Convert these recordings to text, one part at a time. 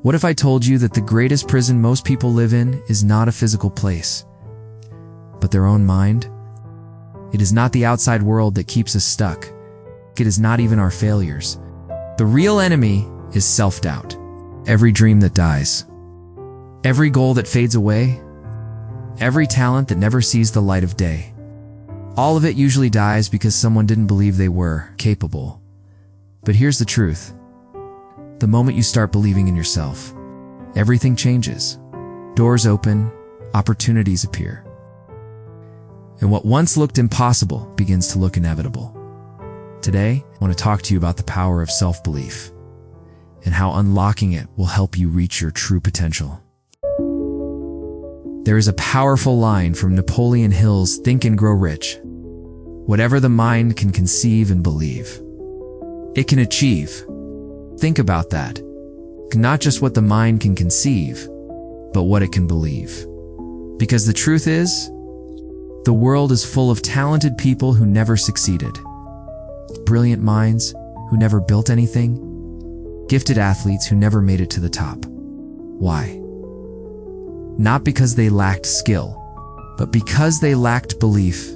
What if I told you that the greatest prison most people live in is not a physical place, but their own mind? It is not the outside world that keeps us stuck. It is not even our failures. The real enemy is self-doubt. Every dream that dies, every goal that fades away, every talent that never sees the light of day. All of it usually dies because someone didn't believe they were capable. But here's the truth. The moment you start believing in yourself, everything changes. Doors open, opportunities appear. And what once looked impossible begins to look inevitable. Today, I want to talk to you about the power of self-belief and how unlocking it will help you reach your true potential. There is a powerful line from Napoleon Hill's Think and Grow Rich. Whatever the mind can conceive and believe, it can achieve. Think about that. Not just what the mind can conceive, but what it can believe. Because the truth is, the world is full of talented people who never succeeded. Brilliant minds who never built anything. Gifted athletes who never made it to the top. Why? Not because they lacked skill, but because they lacked belief.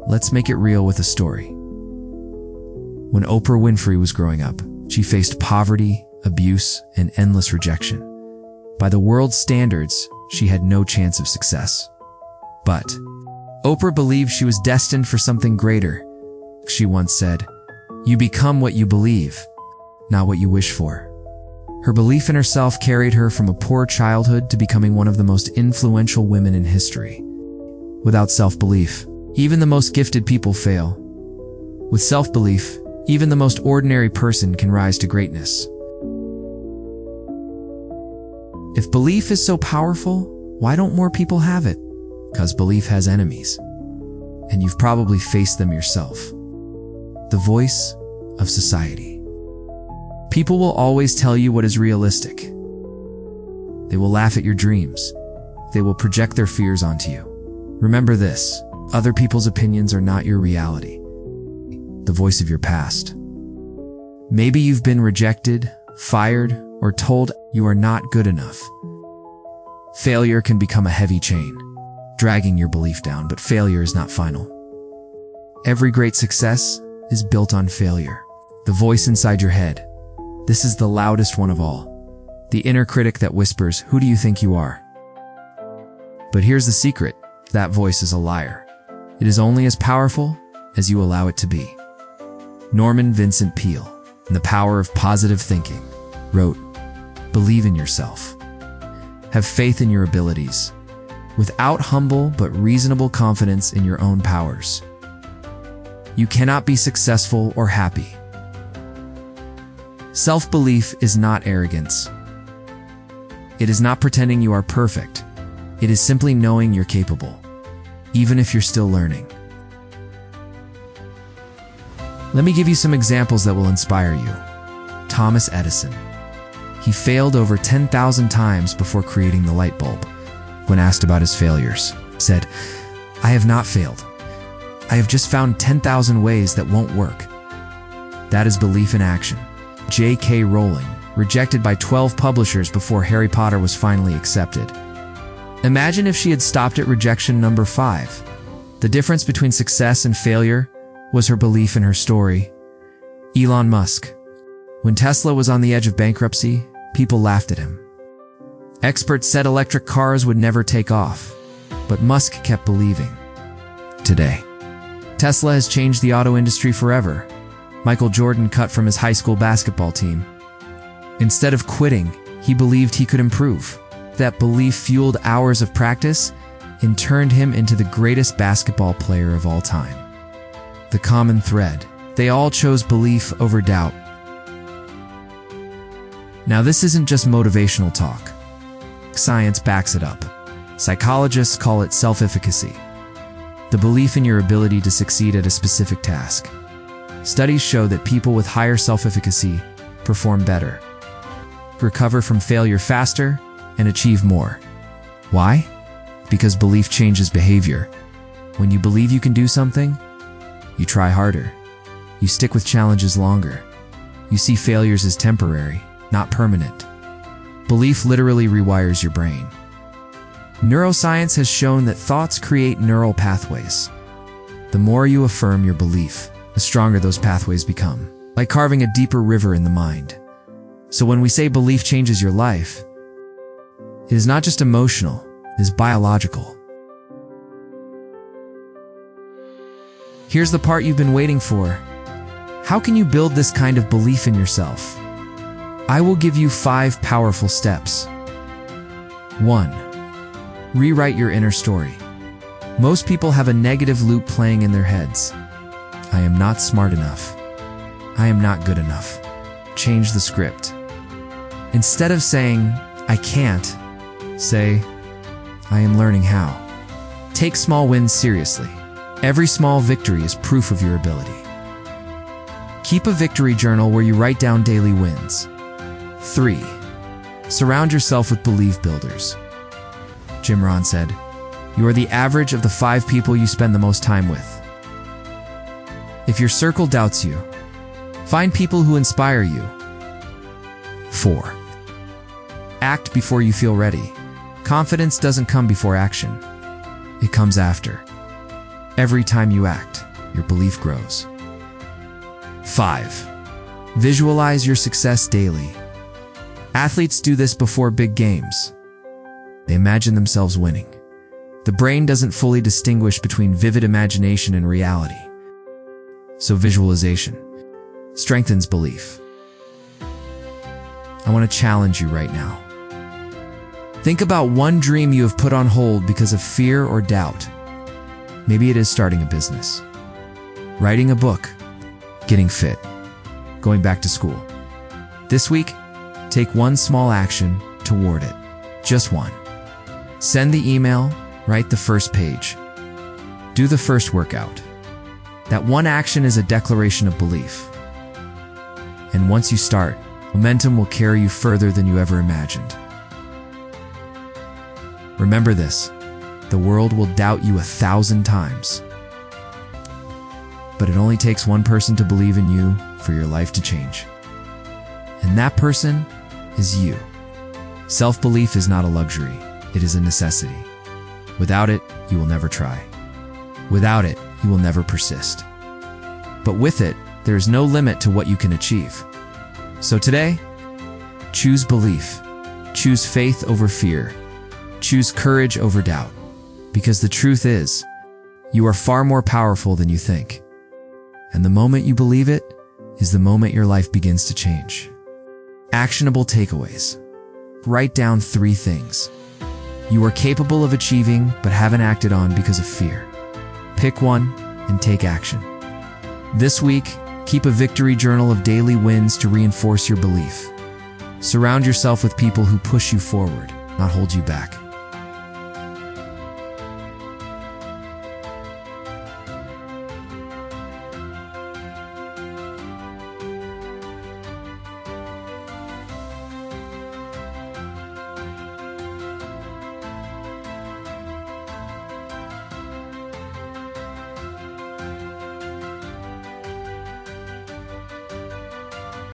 Let's make it real with a story. When Oprah Winfrey was growing up, she faced poverty, abuse, and endless rejection. By the world's standards, she had no chance of success. But Oprah believed she was destined for something greater. She once said, "You become what you believe, not what you wish for." Her belief in herself carried her from a poor childhood to becoming one of the most influential women in history. Without self-belief, even the most gifted people fail. With self-belief, even the most ordinary person can rise to greatness. If belief is so powerful, why don't more people have it? Because belief has enemies. And you've probably faced them yourself. The voice of society. People will always tell you what is realistic. They will laugh at your dreams. They will project their fears onto you. Remember this, other people's opinions are not your reality. The voice of your past. Maybe you've been rejected, fired, or told you are not good enough. Failure can become a heavy chain, dragging your belief down, but failure is not final. Every great success is built on failure. The voice inside your head. This is the loudest one of all. The inner critic that whispers, "Who do you think you are?" But here's the secret. That voice is a liar. It is only as powerful as you allow it to be. Norman Vincent Peale, in The Power of Positive Thinking, wrote, "Believe in yourself. Have faith in your abilities. Without humble but reasonable confidence in your own powers, you cannot be successful or happy." Self-belief is not arrogance. It is not pretending you are perfect. It is simply knowing you're capable, even if you're still learning. Let me give you some examples that will inspire you. Thomas Edison. He failed over 10,000 times before creating the light bulb. When asked about his failures, he said, "I have not failed. I have just found 10,000 ways that won't work." That is belief in action. J.K. Rowling, rejected by 12 publishers before Harry Potter was finally accepted. Imagine if she had stopped at rejection number 5. The difference between success and failure was her belief in her story. Elon Musk. When Tesla was on the edge of bankruptcy, people laughed at him. Experts said electric cars would never take off, but Musk kept believing. Today, Tesla has changed the auto industry forever. Michael Jordan cut from his high school basketball team. Instead of quitting, he believed he could improve. That belief fueled hours of practice and turned him into the greatest basketball player of all time. The common thread. They all chose belief over doubt. Now this isn't just motivational talk. Science backs it up. Psychologists call it self-efficacy. The belief in your ability to succeed at a specific task. Studies show that people with higher self-efficacy perform better, recover from failure faster, and achieve more. Why? Because belief changes behavior. When you believe you can do something, you try harder. You stick with challenges longer. You see failures as temporary, not permanent. Belief literally rewires your brain. Neuroscience has shown that thoughts create neural pathways. The more you affirm your belief, the stronger those pathways become, like carving a deeper river in the mind. So when we say belief changes your life, it is not just emotional, it is biological. Here's the part you've been waiting for. How can you build this kind of belief in yourself? I will give you 5 powerful steps. 1. Rewrite your inner story. Most people have a negative loop playing in their heads. I am not smart enough. I am not good enough. Change the script. Instead of saying, I can't, say, I am learning how. Take small wins seriously. Every small victory is proof of your ability. Keep a victory journal where you write down daily wins. 3. Surround yourself with belief builders. Jim Rohn said, you are the average of the 5 people you spend the most time with. If your circle doubts you, find people who inspire you. 4. Act before you feel ready. Confidence doesn't come before action. It comes after. Every time you act, your belief grows. 5. Visualize your success daily. Athletes do this before big games. They imagine themselves winning. The brain doesn't fully distinguish between vivid imagination and reality. So visualization strengthens belief. I want to challenge you right now. Think about one dream you have put on hold because of fear or doubt. Maybe it is starting a business, writing a book, getting fit, going back to school. This week, take one small action toward it. Just one. Send the email, write the first page, do the first workout. That one action is a declaration of belief. And once you start, momentum will carry you further than you ever imagined. Remember this, the world will doubt you 1,000 times. But it only takes one person to believe in you for your life to change. And that person is you. Self-belief is not a luxury, it is a necessity. Without it, you will never try. Without it, you will never persist. But with it, there is no limit to what you can achieve. So today, choose belief. Choose faith over fear. Choose courage over doubt. Because the truth is, you are far more powerful than you think. And the moment you believe it is the moment your life begins to change. Actionable takeaways. Write down 3 things you are capable of achieving but haven't acted on because of fear. Pick one and take action. This week, keep a victory journal of daily wins to reinforce your belief. Surround yourself with people who push you forward, not hold you back.